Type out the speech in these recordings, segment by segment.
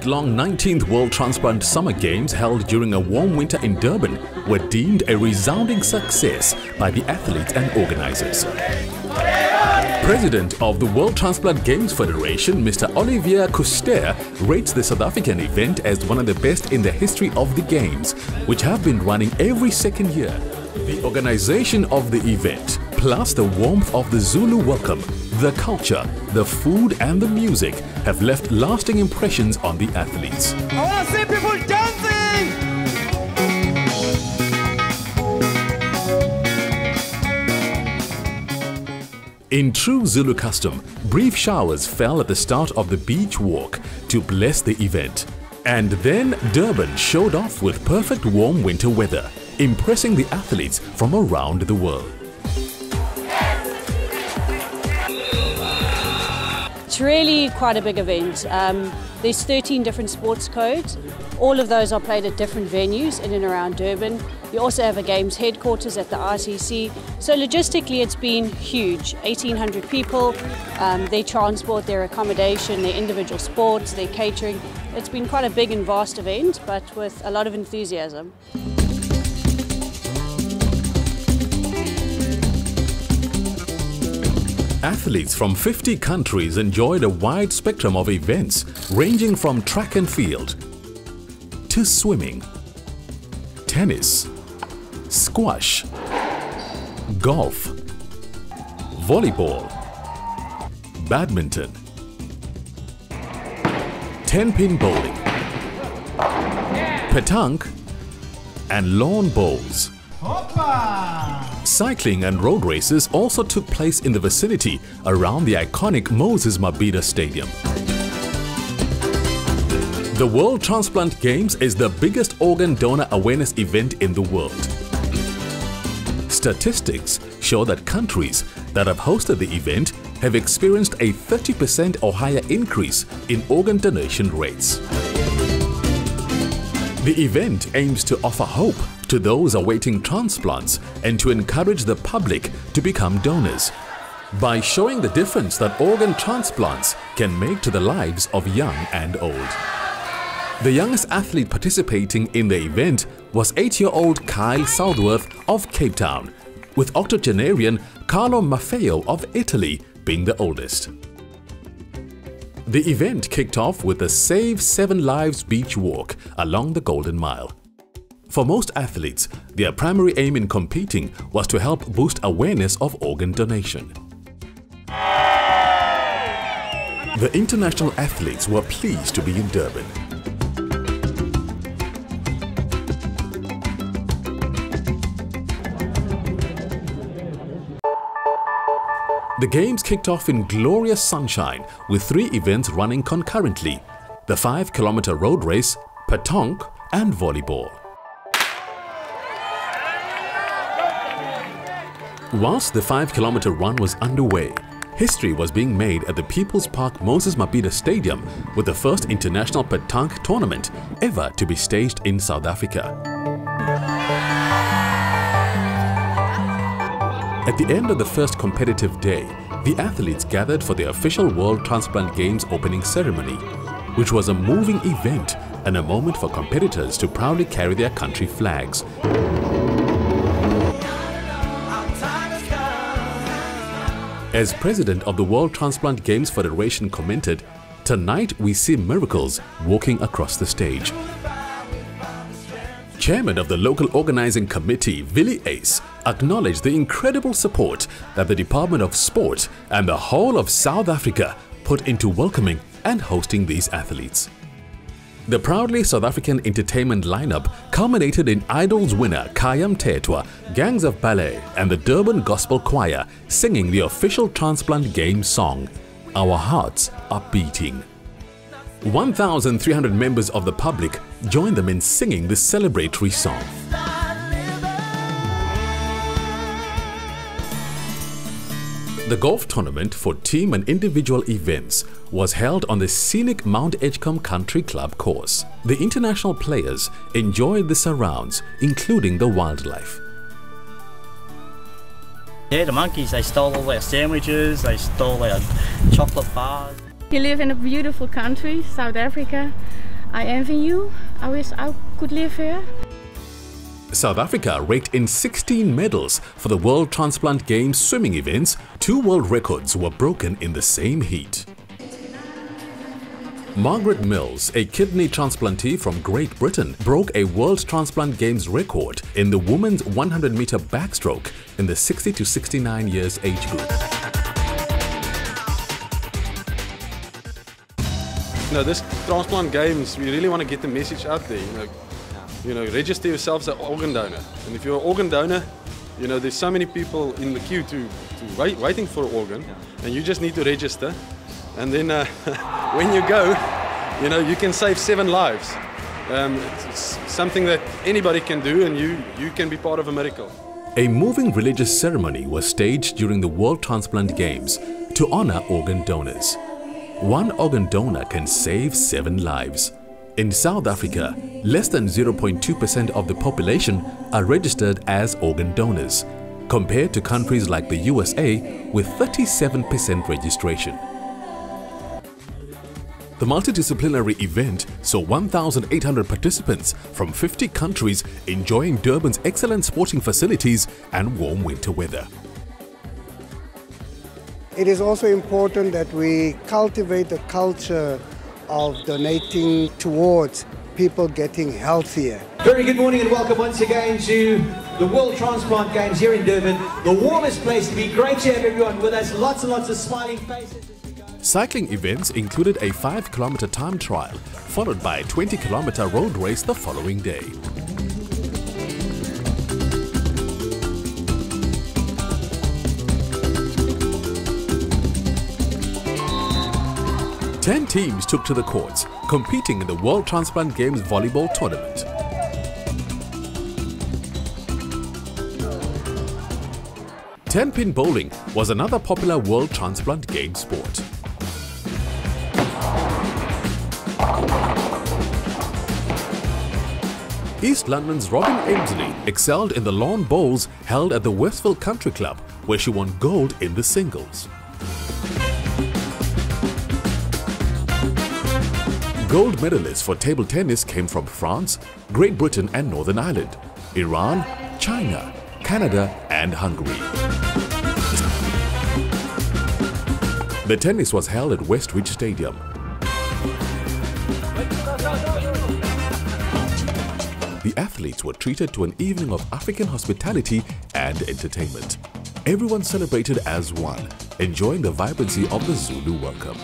month-long 19th World Transplant Summer Games held during a warm winter in Durban were deemed a resounding success by the athletes and organizers. President of the World Transplant Games Federation, Mr. Olivier Couster, rates the South African event as one of the best in the history of the Games, which have been running every second year. The organization of the event, plus the warmth of the Zulu welcome, the culture, the food and the music have left lasting impressions on the athletes. I want to see people dancing! In true Zulu custom, brief showers fell at the start of the beach walk to bless the event. And then Durban showed off with perfect warm winter weather, impressing the athletes from around the world. It's really quite a big event. There's 13 different sports codes. All of those are played at different venues in and around Durban. You also have a Games headquarters at the ICC. So logistically it's been huge. 1,800 people, their transport, their accommodation, their individual sports, their catering. It's been quite a big and vast event, but with a lot of enthusiasm. Athletes from 50 countries enjoyed a wide spectrum of events ranging from track and field to swimming, tennis, squash, golf, volleyball, badminton, 10-pin bowling, petanque and lawn bowls. Cycling and road races also took place in the vicinity around the iconic Moses Mabhida Stadium. The World Transplant Games is the biggest organ donor awareness event in the world. Statistics show that countries that have hosted the event have experienced a 30% or higher increase in organ donation rates. The event aims to offer hope to those awaiting transplants and to encourage the public to become donors by showing the difference that organ transplants can make to the lives of young and old. The youngest athlete participating in the event was 8-year-old Kyle Southworth of Cape Town, with octogenarian Carlo Maffeo of Italy being the oldest. The event kicked off with the Save 7 Lives beach walk along the Golden Mile. For most athletes, their primary aim in competing was to help boost awareness of organ donation. The international athletes were pleased to be in Durban. The Games kicked off in glorious sunshine with 3 events running concurrently: the 5-kilometer road race, petanque and volleyball. Whilst the 5-kilometer run was underway, history was being made at the People's Park Moses Mabhida Stadium with the first international petanque tournament ever to be staged in South Africa. At the end of the first competitive day, the athletes gathered for the official World Transplant Games opening ceremony, which was a moving event and a moment for competitors to proudly carry their country flags. As president of the World Transplant Games Federation commented, "Tonight we see miracles walking across the stage." Chairman of the local organizing committee, Willie Ace, acknowledged the incredible support that the Department of Sport and the whole of South Africa put into welcoming and hosting these athletes. The proudly South African entertainment lineup culminated in Idols winner Kaya Mthethwa, Gangs of Ballet and the Durban Gospel Choir singing the official Transplant Games song, "Our Hearts Are Beating." 1,300 members of the public joined them in singing this celebratory song. The golf tournament for team and individual events was held on the scenic Mount Edgecombe Country Club course. The international players enjoyed the surrounds, including the wildlife. Yeah, the monkeys, they stole all our sandwiches, they stole our chocolate bars. You live in a beautiful country, South Africa. I envy you. I wish I could live here. South Africa raked in 16 medals for the World Transplant Games swimming events. 2 world records were broken in the same heat. Margaret Mills, a kidney transplantee from Great Britain, broke a World Transplant Games record in the women's 100-meter backstroke in the 60 to 69 years age group. This Transplant Games, we really want to get the message out there. Register yourself as an organ donor. And if you're an organ donor, there's so many people in the queue waiting for an organ, and you just need to register. And then when you go, you can save 7 lives. It's something that anybody can do, and you can be part of a miracle. A moving religious ceremony was staged during the World Transplant Games to honor organ donors. 1 organ donor can save 7 lives. In South Africa, less than 0.2% of the population are registered as organ donors, compared to countries like the USA with 37% registration. The multidisciplinary event saw 1,800 participants from 50 countries enjoying Durban's excellent sporting facilities and warm winter weather. It is also important that we cultivate the culture of donating towards people getting healthier. Very good morning and welcome once again to the World Transplant Games here in Durban. The warmest place to be. Great to have everyone with us. Lots and lots of smiling faces. Cycling events included a 5-kilometer time trial, followed by a 20-kilometer road race the following day. Ten teams took to the courts, competing in the World Transplant Games volleyball tournament. Ten-pin bowling was another popular World Transplant Games sport. East London's Robin Amesley excelled in the lawn bowls held at the Westville Country Club, where she won gold in the singles. Gold medalists for table tennis came from France, Great Britain and Northern Ireland, Iran, China, Canada and Hungary. The tennis was held at Westridge Stadium. The athletes were treated to an evening of African hospitality and entertainment. Everyone celebrated as one, enjoying the vibrancy of the Zulu welcome.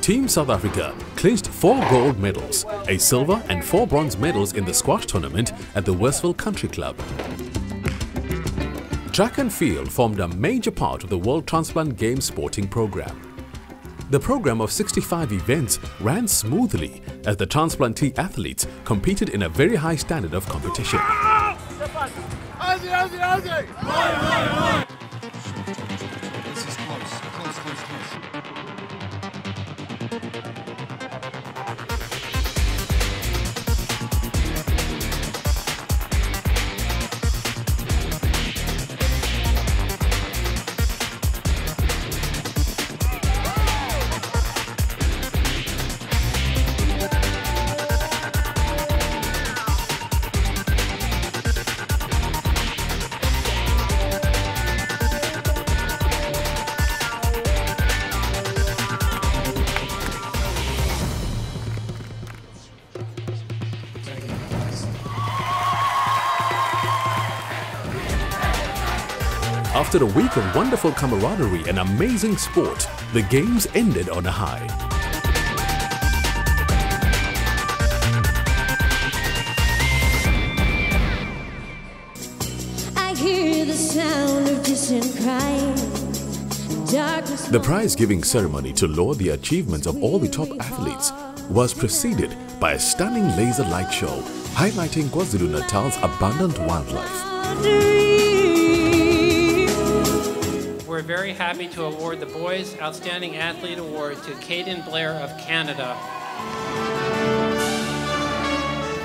Team South Africa clinched 4 gold medals, a silver and 4 bronze medals in the squash tournament at the Westville Country Club. Track and field formed a major part of the World Transplant Games sporting program. The program of 65 events ran smoothly as the transplantee athletes competed in a very high standard of competition. After a week of wonderful camaraderie and amazing sport, the games ended on a high. I hear the sound of distant crying. The prize-giving ceremony to laud the achievements of all the top athletes was preceded by a stunning laser light show highlighting KwaZulu-Natal's abundant wildlife. We're very happy to award the Boys Outstanding Athlete Award to Caden Blair of Canada.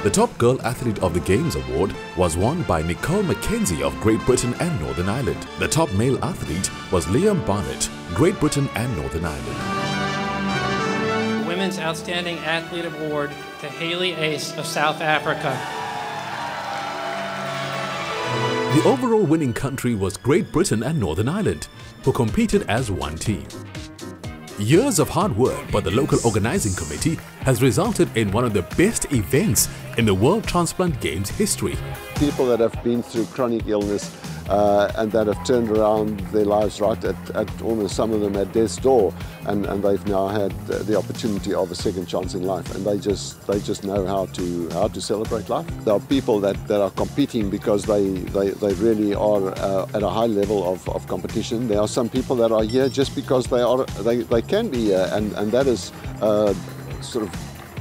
The top girl athlete of the Games award was won by Nicole Mackenzie of Great Britain and Northern Ireland. The top male athlete was Liam Barnett, Great Britain and Northern Ireland. Outstanding Athlete Award to Haley Ace of South Africa. The overall winning country was Great Britain and Northern Ireland, who competed as one team. Years of hard work by the local organizing committee has resulted in one of the best events in the World Transplant Games history. People that have been through chronic illness and that have turned around their lives right at almost some of them at death's door, and they've now had the opportunity of a second chance in life, and they just know how to celebrate life. There are people that are competing because they really are at a high level of competition. There are some people that are here just because they can be here, and that is sort of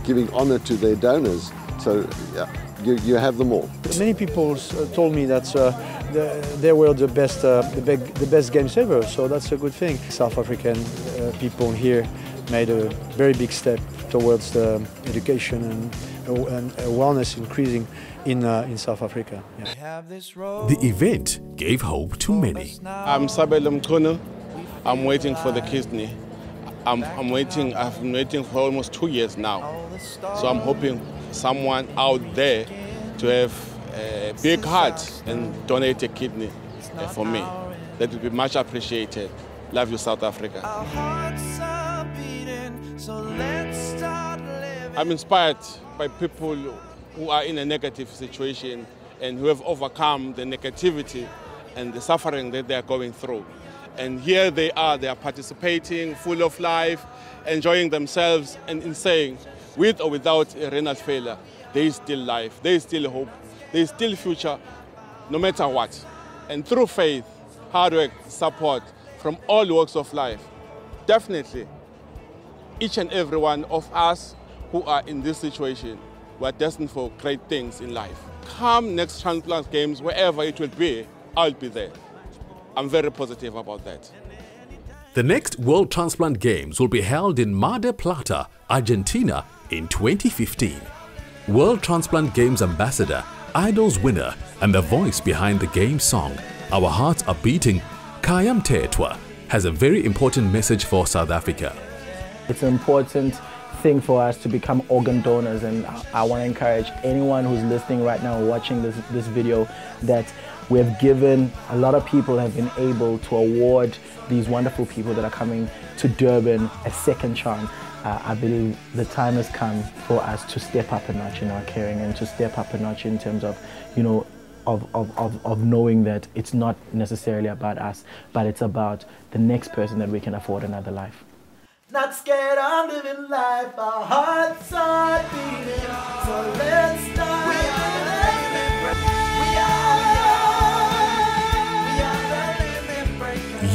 giving honor to their donors. So yeah, you have them all. Many people told me that they were the best games ever, so that's a good thing. South African people here made a very big step towards the education and awareness increasing in South Africa. Yeah. The event gave hope to many. I'm Sabelo Mkono. I'm waiting for the kidney. I've been waiting for almost 2 years now. So I'm hoping someone out there to have a big heart and donate a kidney for me. That would be much appreciated. Love you, South Africa. I'm inspired by people who are in a negative situation and who have overcome the negativity and the suffering that they are going through. And here they are participating, full of life, enjoying themselves, and in saying, with or without a renal failure, there is still life, there is still hope, there is still future, no matter what. And through faith, hard work, support from all walks of life, definitely, each and every one of us who are in this situation, we are destined for great things in life. Come next Transplant Games, wherever it will be, I'll be there. I'm very positive about that. The next World Transplant Games will be held in Mar del Plata, Argentina in 2015. World Transplant Games ambassador, Idols winner, and the voice behind the game song, Our Hearts Are Beating, Kayam Tetwa, has a very important message for South Africa. It's an important thing for us to become organ donors, and I want to encourage anyone who's listening right now, watching this video, that we have given, a lot of people have been able to award these wonderful people that are coming to Durban a second chance. I believe the time has come for us to step up a notch in our caring and to step up a notch in terms of, you know, of knowing that it's not necessarily about us, but it's about the next person that we can afford another life. Not scared of living life, our hearts are beating, so let's start.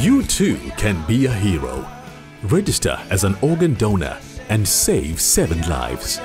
You too can be a hero. Register as an organ donor and save 7 lives.